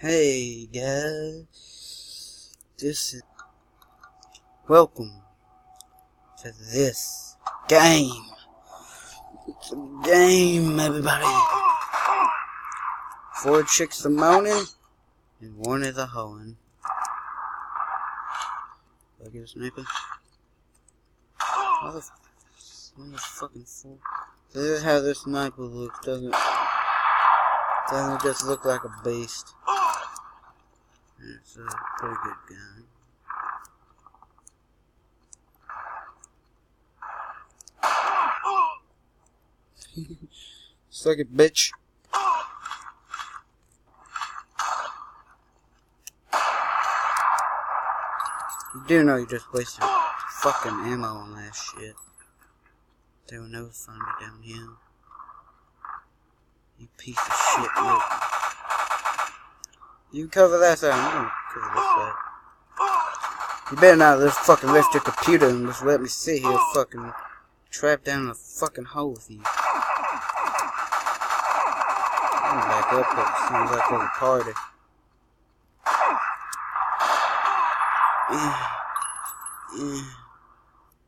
Hey guys, welcome to this game. It's a game, everybody. 4 chicks a moaning and 1 is a hoeing. Do I get a sniper? Motherfucking fool. This is how this sniper looks, doesn't it just look like a beast? It's a pretty good gun. Suck it, bitch. You do know you just wasted fucking ammo on that shit. They will never find me down here. You piece of shit, look. You cover that side, I'm gonna cover this side. You better not just fucking lift your computer and just let me sit here fucking trapped down in a fucking hole with you. I'm gonna back up, it sounds like there's a party.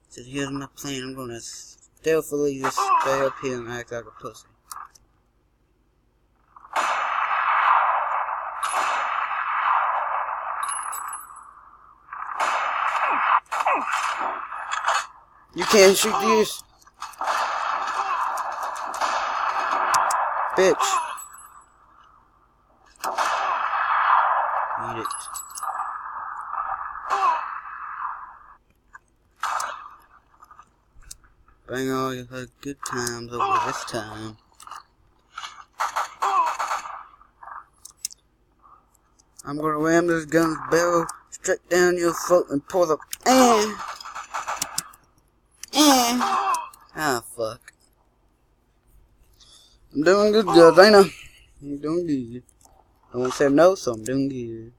So here's my plan, I'm gonna stealthily just stay up here and act like a pussy. You can't shoot these, bitch. Eat it. Bring all your good times over this time. I'm gonna ram this gun's barrel straight down your throat and pull the Ah, fuck. I'm doing good, guys, ain't I? I'm doing good. I won't say no, so I'm doing good.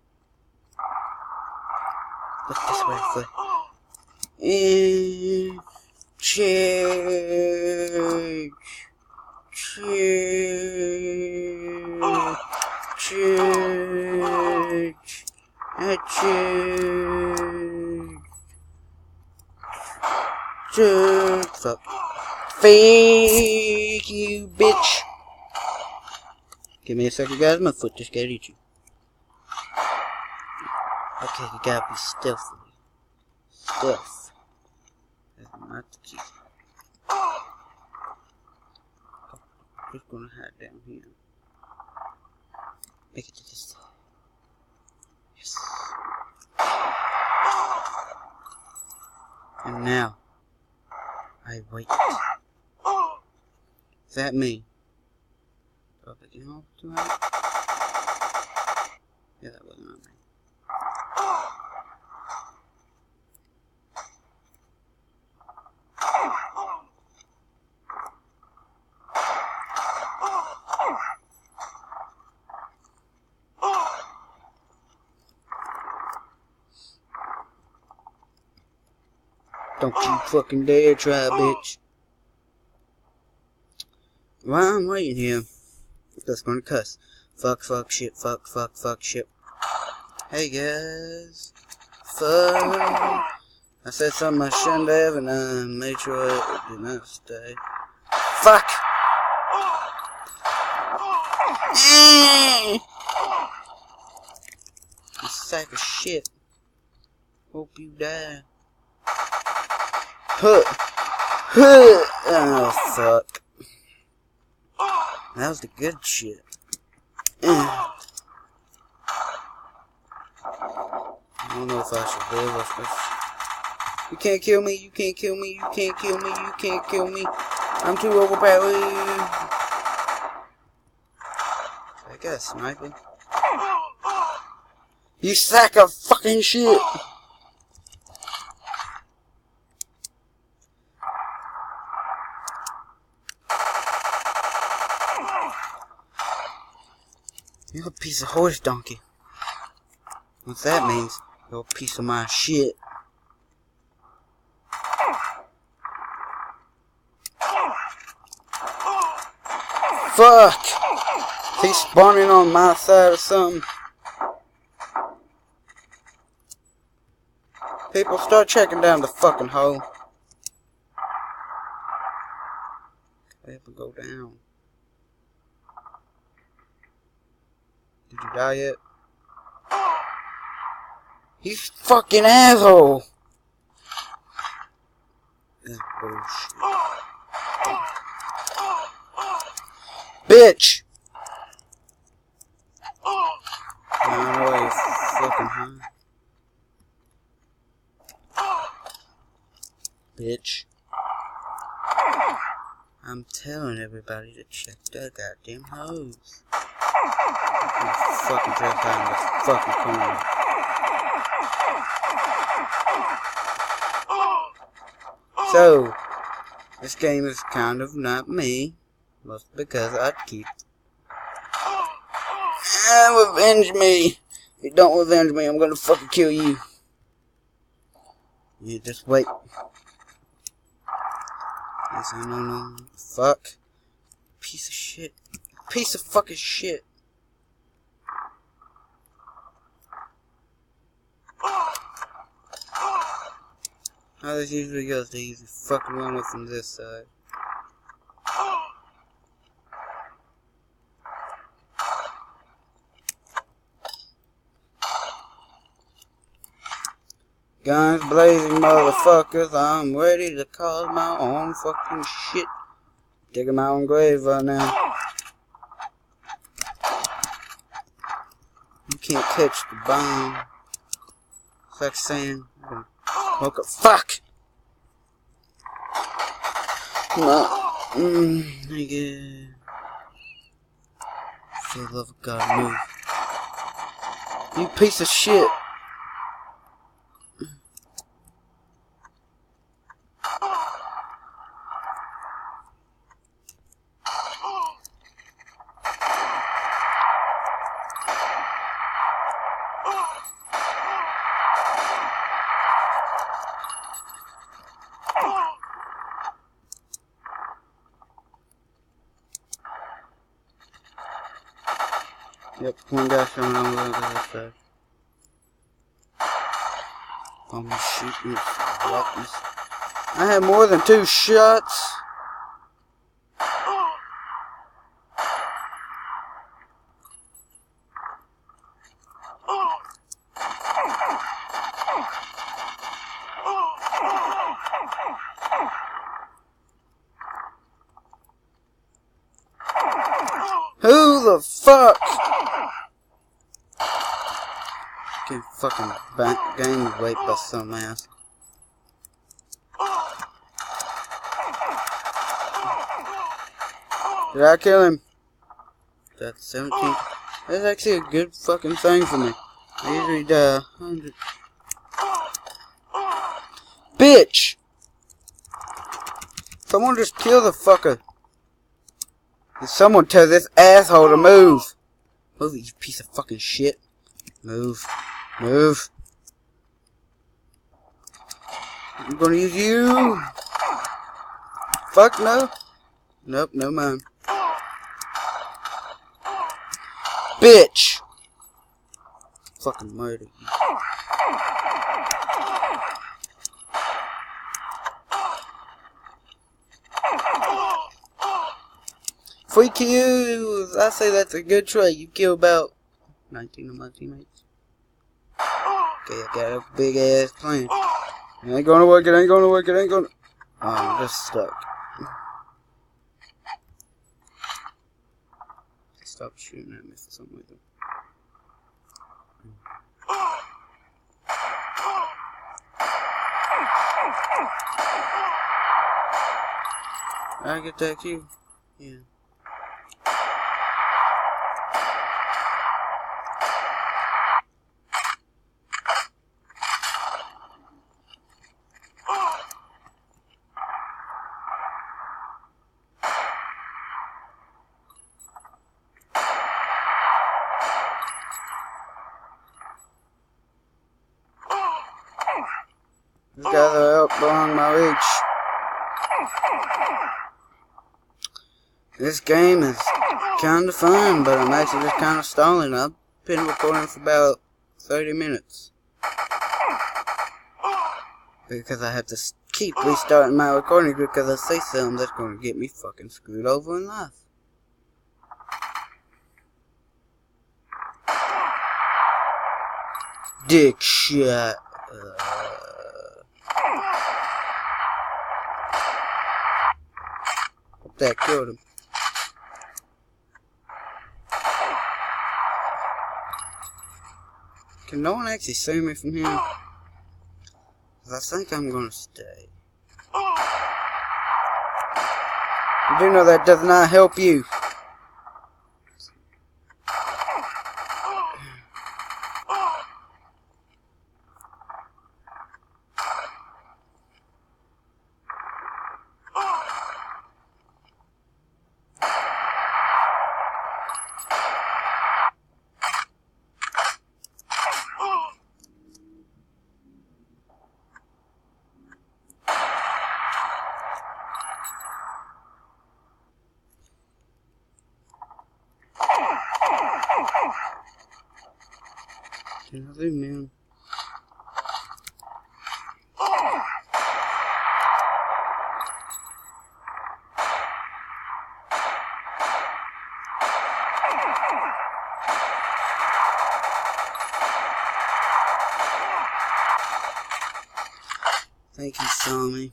Look this way, foot. Church. Fuck. Fake you, bitch. Give me a second, guys. My foot just got itchy. Okay, you gotta be stealthy. Stealth. That's not the key. I'm just gonna hide down here. Make it to this side. Yes. And now, I wait. Is that me? Do I pick him off too high? Yeah, that wasn't on me. Don't you fucking dare try, bitch. While I'm waiting here, just gonna cuss. Fuck, shit, fuck, shit. Hey guys. Fuck. I said something I shouldn't have, and I made sure it did not stay. Fuck! You sack of shit. Hope you die. Oh, fuck. That was the good shit. I don't know if I should live with this. You can't kill me, you can't kill me, you can't kill me, you can't kill me. I'm too overpowered. I got a sniper. You sack of fucking shit. You're a piece of horse donkey. What that means, you're a piece of my shit. Fuck! He's spawning on my side or something. People, start checking down the fucking hole. People, go down. Did you die yet? You fucking asshole! That's bullshit. Bitch! I know you fucking high. Bitch. I'm telling everybody to check the goddamn hose. I'm fucking just out in the fucking corner. So, this game is kind of not me. Mostly because I keep... revenge me! If you don't revenge me, I'm gonna fucking kill you. You just wait. Yes, I know. Fuck. Piece of shit. Piece of fucking shit. How this usually goes, they usually fucking run it from this side. Guns blazing, motherfuckers. I'm ready to cause my own fucking shit. Digging my own grave right now. You can't catch the bomb. It's like saying, smoke a fuck. Nigga. For the love of God, move. You piece of shit. Yep, one guy coming over the other side. I'm shooting rockness. I had more than 2 shots. Who the fuck? Get fucking gang raped by some ass. Did I kill him? That's 17. That's actually a good fucking thing for me. I usually die 100. Bitch! Someone just kill the fucker. Did someone tell this asshole to move? Move, you piece of fucking shit. Move. Move. I'm gonna use you. Fuck no. Nope, no mind. Bitch. Fucking murder you. Free kills. I say that's a good trade. You kill about 19 of my teammates. Okay, I got a big ass plan. It ain't gonna work, it ain't gonna work, it ain't gonna... Oh, I'm just stuck. Stop shooting at me for some reason. I get that cue? Yeah. These guys are out beyond my reach. This game is kind of fun, but I'm actually just kind of stalling. I've been recording for about 30 minutes. because I have to keep restarting my recording because I say something that's going to get me fucking screwed over in life. Dick shot. Hope that killed him. Can no one actually see me from here? Because I think I'm gonna stay. You do know that does not help you. Can I zoom in? I think he saw me.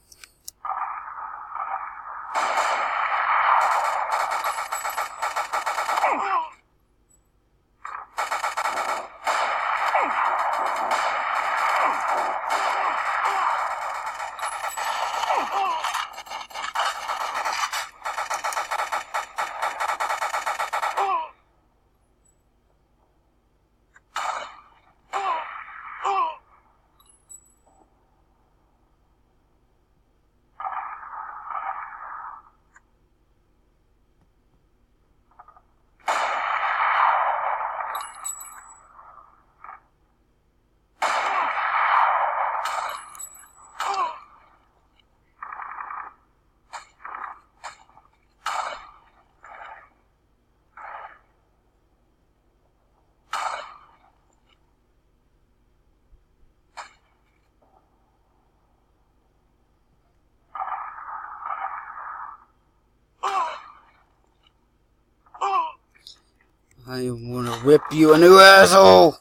I am gonna rip you a new asshole!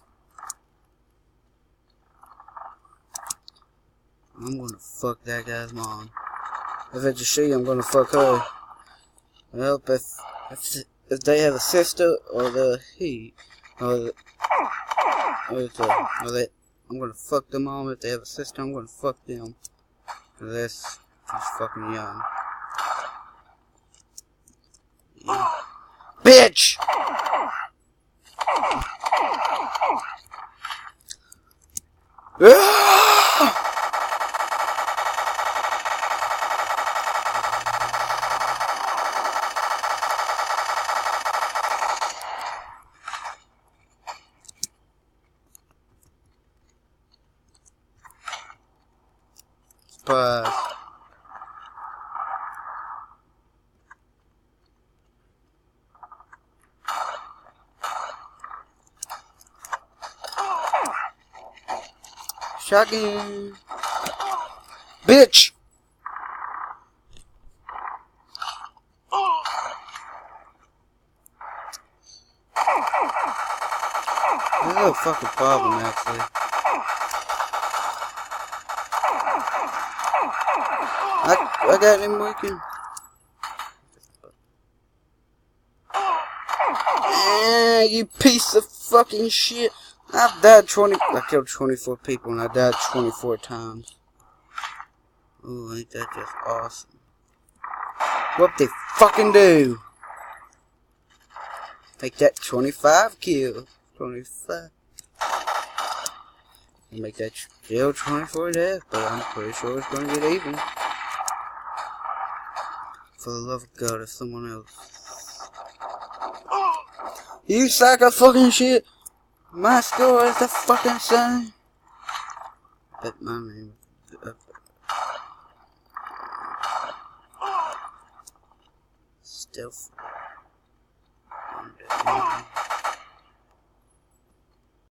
I'm gonna fuck that guy's mom. If it's a she, I'm gonna fuck her. Well, if they have a sister, or the he, or the, I'm gonna fuck the mom. If they have a sister, I'm gonna fuck them. Cause that's just fucking young. Yeah. Bitch! Surprise. Shotgun. Bitch! This is a fucking problem, actually. I got him working. You piece of fucking shit. I've died I killed 24 people and I died 24 times. Ooh, ain't that just awesome. What they fucking do? Make that 25 kills. 25. And make that still 24 death, but I'm pretty sure it's gonna get even. For the love of God, if someone else. You sack of fucking shit! My score is the fucking same. But my name. Stealth.